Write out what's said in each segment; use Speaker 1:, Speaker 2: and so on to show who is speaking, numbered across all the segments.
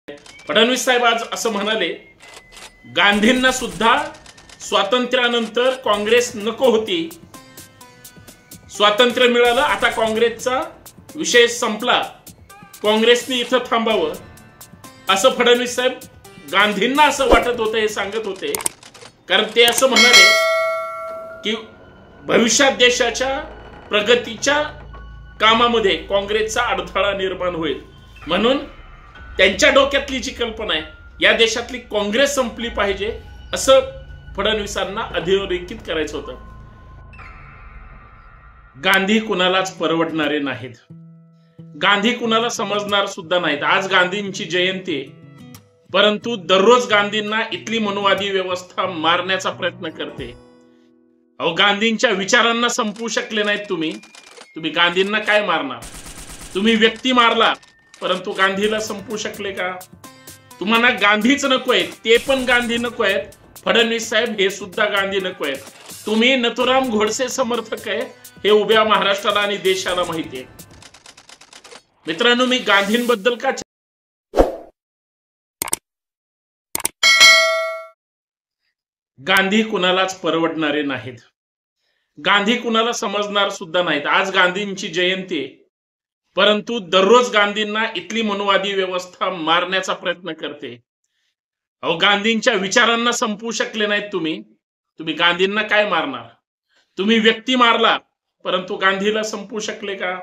Speaker 1: फडणवीस साहेब आज असं म्हणाले, गांधींना सुद्धा स्वातंत्र्यानंतर काँग्रेस नको होती, स्वातंत्र्य मिळालं, आता काँग्रेसचा विषय संपला, काँग्रेसने इथं थांबावं असं फडणवीस साहेब गांधींना असं वाटत होतं हे सांगत होते. कारण ते असं म्हणाले की भविष्यात देशाच्या प्रगतीच्या कामामध्ये काँग्रेसचा अडथळा निर्माण होईल, म्हणून त्यांच्या डोक्यातली जी कल्पना आहे या देशातली काँग्रेस संपली पाहिजे असं फडणवीसांना अधोरेखित करायचं होतं. गांधी कुणालाच परवडणारे नाहीत, गांधी कुणाला समजणार सुद्धा नाहीत. आज गांधींची जयंती आहे, परंतु दररोज गांधींना इथली मनुवादी व्यवस्था मारण्याचा प्रयत्न करते. अहो, गांधींच्या विचारांना संपवू शकले नाहीत तुम्ही गांधींना काय मारणार? तुम्ही व्यक्ती मारला, परंतु गांधीला संपवू शकले का? तुम्हाला गांधीच नको आहेत, ते पण गांधी नको आहेत. फडणवीस साहेब हे सुद्धा गांधी नको आहेत. तुम्ही नथुराम गोडसे समर्थक आहे हे उभ्या महाराष्ट्राला आणि देशाला माहिती आहे. मित्रांनो, मी गांधींबद्दल का गांधी कुणालाच परवडणारे नाहीत, गांधी कुणाला समजणार सुद्धा नाहीत. आज गांधींची जयंती आहे, परंतु दररोज गांधींना इथली मनुवादी व्यवस्था मारण्याचा प्रयत्न करते. अहो, गांधींच्या विचारांना संपवू शकले नाहीत तुम्ही गांधींना काय मारणार? तुम्ही व्यक्ती मारला, परंतु गांधीला संपवू शकले का?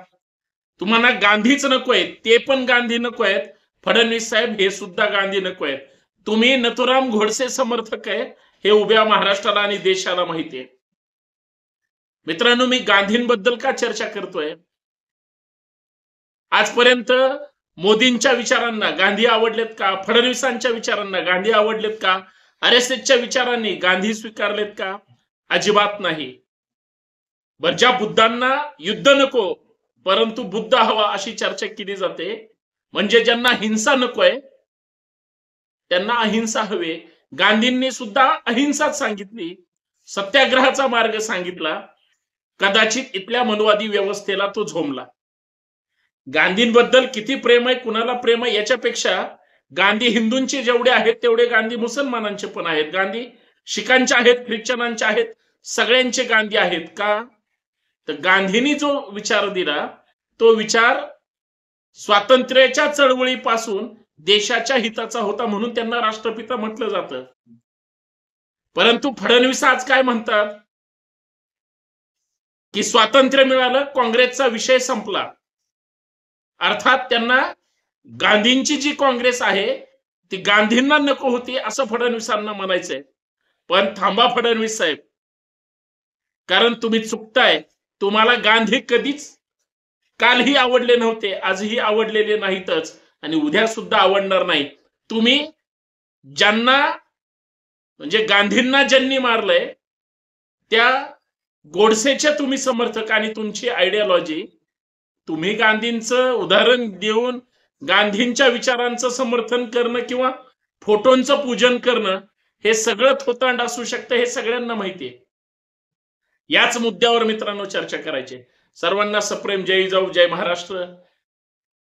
Speaker 1: तुम्हाला गांधीच नको आहेत, ते पण गांधी नको आहेत. फडणवीस साहेब हे सुद्धा गांधी नको आहेत. तुम्ही नथुराम गोडसे समर्थक आहे हे उभ्या महाराष्ट्राला आणि देशाला माहिती आहे. मित्रांनो, मी गांधींबद्दल का चर्चा करतोय? आजपर्यंत मोदींच्या विचारांना गांधी आवडलेत का? फडणवीसांच्या विचारांना गांधी आवडलेत का? RSSच्या विचारांनी गांधी स्वीकारलेत का? अजिबात नाही. बर, ज्या बुद्धांना युद्ध नको परंतु बुद्ध हवा अशी चर्चा केली जाते, म्हणजे ज्यांना हिंसा नकोय त्यांना अहिंसा हवे. गांधींनी सुद्धा अहिंसाच सांगितली, सत्याग्रहाचा मार्ग सांगितला. कदाचित इथल्या मनुवादी व्यवस्थेला तो झोंबला. गांधींबद्दल किती प्रेम आहे, कुणाला प्रेम आहे याच्यापेक्षा गांधी हिंदूंचे जेवढे आहेत तेवढे गांधी मुसलमानांचे पण आहेत, गांधी शिखांचे आहेत, ख्रिश्चनांचे आहेत, सगळ्यांचे गांधी आहेत का? तर गांधींनी जो विचार दिला तो विचार स्वातंत्र्याच्या चळवळीपासून देशाच्या हिताचा होता, म्हणून त्यांना राष्ट्रपिता म्हटलं जातं. परंतु फडणवीस आज काय म्हणतात की स्वातंत्र्य मिळालं, काँग्रेसचा विषय संपला. अर्थात त्यांना गांधींची जी काँग्रेस आहे ती गांधींना नको होती असं फडणवीसांना म्हणायचंय. पण थांबा फडणवीस साहेब, कारण तुम्ही चुकताय. तुम्हाला गांधी कधीच कालही आवडले नव्हते, आजही आवडलेले नाहीतच आणि उद्या सुद्धा आवडणार नाही. तुम्ही ज्यांना म्हणजे गांधींना ज्यांनी मारलंय त्या गोडसेचे तुम्ही समर्थक आणि तुमची आयडियोलॉजी, तुम्ही गांधींचं उदाहरण देऊन गांधींच्या विचारांचं समर्थन करणं किंवा फोटोंचं पूजन करणं हे सगळं थोतांड असू शकतं, हे सगळ्यांना माहिती आहे. याच मुद्द्यावर मित्रांनो चर्चा करायची. सर्वांना सप्रेम जय जिजाऊ, जय महाराष्ट्र.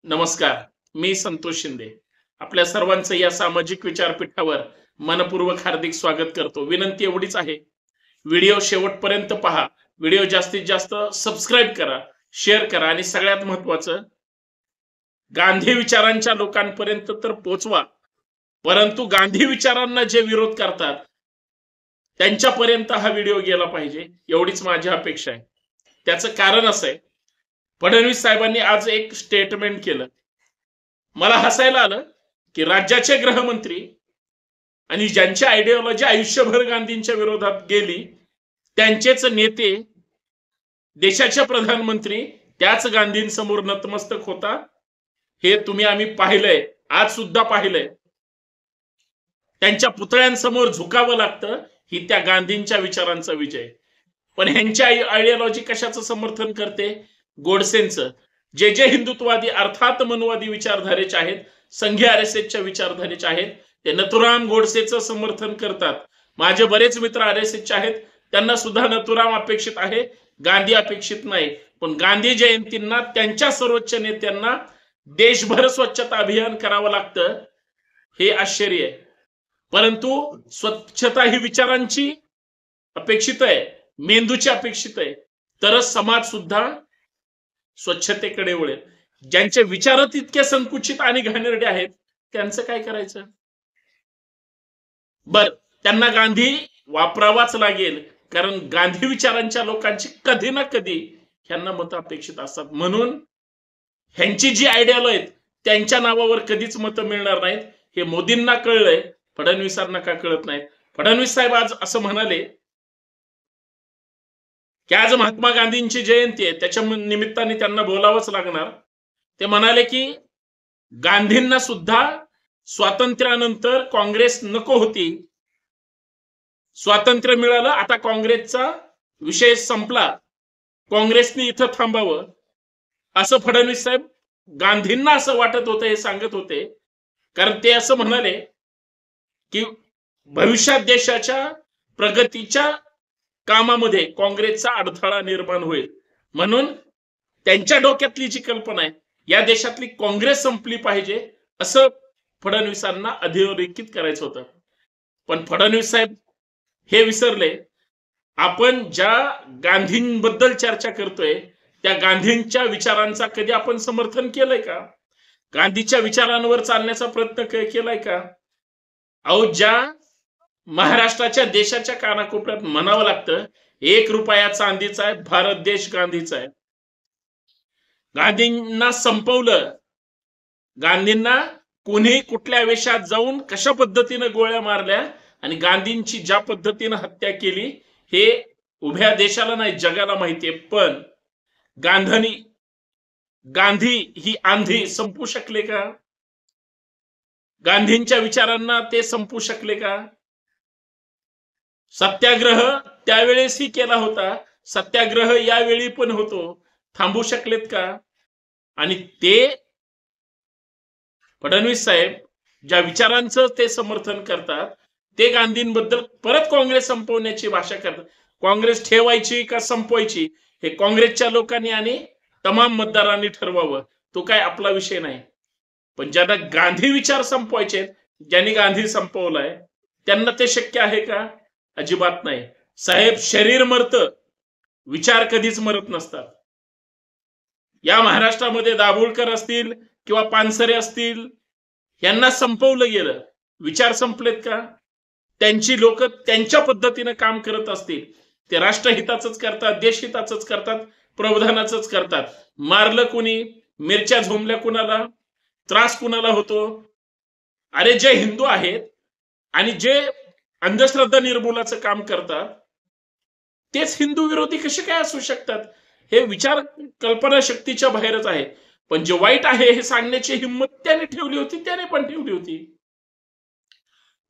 Speaker 1: नमस्कार, मी संतोष शिंदे आपल्या सर्वांचं या सामाजिक विचारपीठावर मनपूर्वक हार्दिक स्वागत करतो. विनंती एवढीच आहे, व्हिडिओ शेवटपर्यंत पहा, व्हिडिओ जास्तीत जास्त सबस्क्राईब करा, शेअर करा आणि सगळ्यात महत्वाचं गांधी विचारांच्या लोकांपर्यंत तर पोचवा. परंतु गांधी विचारांना जे विरोध करतात त्यांच्यापर्यंत हा व्हिडिओ गेला पाहिजे, एवढीच माझी अपेक्षा आहे. त्याचं कारण असं आहे, फडणवीस साहेबांनी आज एक स्टेटमेंट केलं. मला हसायला आलं की राज्याचे गृहमंत्री आणि ज्यांची आयडियोलॉजी आयुष्यभर गांधींच्या विरोधात गेली त्यांचेच नेते, देशाचे प्रधानमंत्री त्याच गांधींसमोर नतमस्तक होता. हे आम्ही पाहिलंय, आज सुद्धा पाहिलंय. त्यांच्या पुतळ्यांसमोर झुकावं लागतं, ही त्या गांधींच्या विचारांचा विजय. पण ह्यांची आयडियोलॉजी कशाचं समर्थन करते? गोडसेंचं. जे हिंदुत्ववादी अर्थात मनुवादी विचारधारेचे आहेत, संघीय RSSच्या विचारधारेचे आहेत, ते नथुराम गोडसेचं समर्थन करतात. माझे बरेच मित्र RSSचे आहेत, त्यांना सुद्धा नथुराम अपेक्षित आहे, गांधी अपेक्षित नाही. पण गांधी जयंतींना त्यांच्या सर्वोच्च नेत्यांना देशभर स्वच्छता अभियान करावं लागतं हे आश्चर्य आहे. परंतु स्वच्छता ही विचारांची अपेक्षित आहे, मेंदूची अपेक्षित आहे, तरच समाज सुद्धा स्वच्छतेकडे वळेल. ज्यांचे विचारच इतके संकुचित आणि घाणेरडे आहेत त्यांचं काय करायचं? बर, त्यांना गांधी वापरावाच लागेल, कारण गांधी विचारांच्या लोकांची कधी ना कधी ह्यांना मतं अपेक्षित असतात. म्हणून ह्यांची जी आयडियालॉजी आहेत त्यांच्या नावावर कधीच मतं मिळणार नाहीत. हे मोदींना कळलंय, फडणवीसांना का कळत नाही? फडणवीस साहेब आज असं म्हणाले की आज महात्मा गांधींची जयंती आहे, त्याच्या निमित्ताने त्यांना बोलावंच लागणार. ते म्हणाले की गांधींना सुद्धा स्वातंत्र्यानंतर काँग्रेस नको होती, स्वातंत्र्य मिळालं, आता काँग्रेसचा विषय संपला, काँग्रेसने इथं थांबावं असं फडणवीस साहेब गांधींना असं वाटत होतं, हे सांगत होते. कारण ते असं म्हणाले की भविष्यात देशाच्या प्रगतीच्या कामामध्ये काँग्रेसचा अडथळा निर्माण होईल. म्हणून त्यांच्या डोक्यातली जी कल्पना आहे, या देशातली काँग्रेस संपली पाहिजे असं फडणवीसांना अधोरेखित करायचं होतं. पण फडणवीस साहेब हे विसरले, आपण ज्या गांधींबद्दल चर्चा करतोय त्या गांधींच्या विचारांचा कधी आपण समर्थन केलंय का? गांधीच्या विचारांवर चालण्याचा प्रयत्न केलाय का? अहो, ज्या महाराष्ट्राच्या देशाच्या कानाकोपऱ्यात म्हणावं लागतं 1 रुपया चांदीचा आहे, भारत देश गांधीचा आहे. गांधींना संपवलं. गांधींना कोणी कुठल्या वेशात जाऊन कशा पद्धतीने गोळ्या मारल्या आणि गांधींची ज्या पद्धतीने हत्या केली हे उभ्या देशाला नाही, जगाला माहितीये. पण गांधी ही आंधी संपू शकले का? गांधींच्या विचारांना ते संपू शकले का? सत्याग्रह त्यावेळेसही केला होता, सत्याग्रह यावेळी पण होतो, थांबू शकलेत का? आणि ते फडणवीस साहेब ज्या विचारांचं ते समर्थन करतात ते गांधींबद्दल परत काँग्रेस संपवण्याची भाषा करतात. काँग्रेस ठेवायची का संपवायची हे काँग्रेसच्या लोकांनी आणि तमाम मतदारांनी ठरवावं, तो काय आपला विषय नाही. पण ज्यांना गांधी विचार संपवायचे, ज्यांनी गांधी संपवलाय, त्यांना ते शक्य आहे का? अजिबात नाही. साहेब, शरीर मरतं, विचार कधीच मरत नसतात. या महाराष्ट्रामध्ये दाभोळकर असतील किंवा पानसरे असतील, यांना संपवलं गेलं, विचार संपलेत का? त्यांची लोक त्यांच्या पद्धतीने काम करत असतील, ते राष्ट्रहिताचंच करतात, देशहिताचंच करतात, प्रबोधनाचंच करतात. मारलं कुणी, मिरच्या झोंबल्या कुणाला, त्रास कुणाला होतो? अरे, जे हिंदू आहेत आणि जे अंधश्रद्धा निर्मूलनाचं काम करतात तेच हिंदू विरोधी कसे काय असू शकतात? हे विचार कल्पना शक्तीच्या बाहेरच आहे. पण जे वाईट आहे हे सांगण्याची हिंमत त्याने ठेवली होती, त्याने पण ठेवली होती.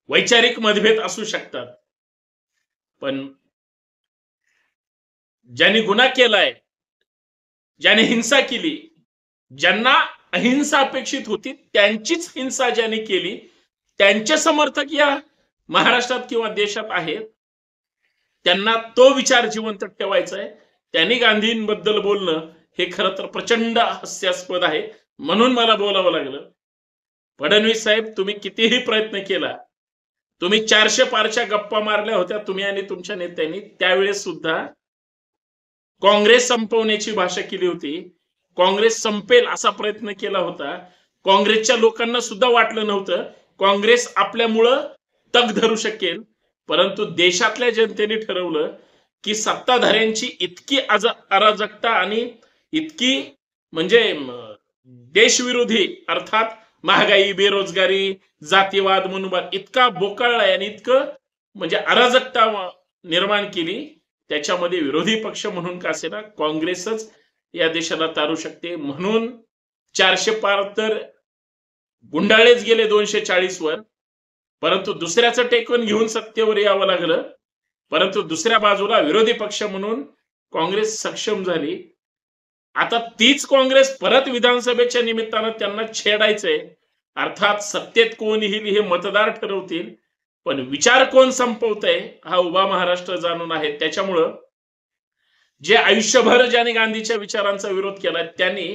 Speaker 1: वैचारिक मतभेद असू शकतात, पण ज्यांनी गुन्हा केलाय, ज्याने हिंसा केली, ज्यांना अहिंसा अपेक्षित होती त्यांचीच हिंसा ज्यांनी केली, त्यांचे समर्थक या महाराष्ट्रात किंवा देशात आहेत, त्यांना तो विचार जिवंत ठेवायचा आहे. त्यांनी गांधींबद्दल बोलणं हे खरं तर प्रचंड हास्यास्पद आहे. म्हणून मला बोलावं लागलं. फडणवीस साहेब, तुम्ही कितीही प्रयत्न केला, तुम्ही 400 पारच्या गप्पा मारल्या होत्या तुम्ही आणि तुमच्या नेत्यांनी, त्यावेळेस सुद्धा काँग्रेस संपवण्याची भाषा केली होती, काँग्रेस संपेल असा प्रयत्न केला होता. काँग्रेसच्या लोकांना सुद्धा वाटलं नव्हतं काँग्रेस आपल्यामुळं तग धरू शकेल. परंतु देशातल्या जनतेने ठरवलं की सत्ताधाऱ्यांची इतकी अराजकता आणि इतकी म्हणजे देशविरोधी, अर्थात महागाई, बेरोजगारी, जातीवाद, मनुवाद इतका बोकाळलाय आणि इतकं म्हणजे अराजकता निर्माण केली, त्याच्यामध्ये विरोधी पक्ष म्हणून का असेना काँग्रेसच या देशाला तारू शकते. म्हणून 400 पार तर गुंडाळेच गेले 240 वर, परंतु दुसऱ्याचं टेकून घेऊन सत्तेवर यावं लागलं. परंतु दुसऱ्या बाजूला विरोधी पक्ष म्हणून काँग्रेस सक्षम झाली. आता तीच काँग्रेस परत विधानसभेच्या निमित्तानं त्यांना छेडायचंय. अर्थात सत्तेत कोण येईल हे मतदार ठरवतील, पण विचार कोण संपवतंय हा उभा महाराष्ट्र जाणून आहे. त्याच्यामुळं जे आयुष्यभर ज्याने गांधीच्या विचारांचा विरोध केला त्यांनी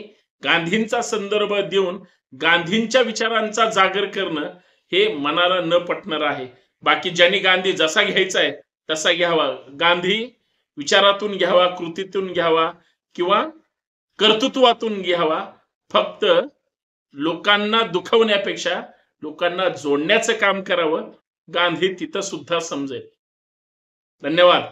Speaker 1: गांधींचा संदर्भ देऊन गांधींच्या विचारांचा जागर करणं हे मनाला न पटणार आहे. बाकी ज्यांनी गांधी जसा घ्यायचा आहे तसा घ्यावा. गांधी विचारातून घ्यावा, कृतीतून घ्यावा किंवा कर्तृत्वातून घ्यावा. फक्त लोकांना दुखवण्यापेक्षा लोकांना जोडण्याचं काम करावं. गांधी तिथं सुद्धा समजेल. धन्यवाद.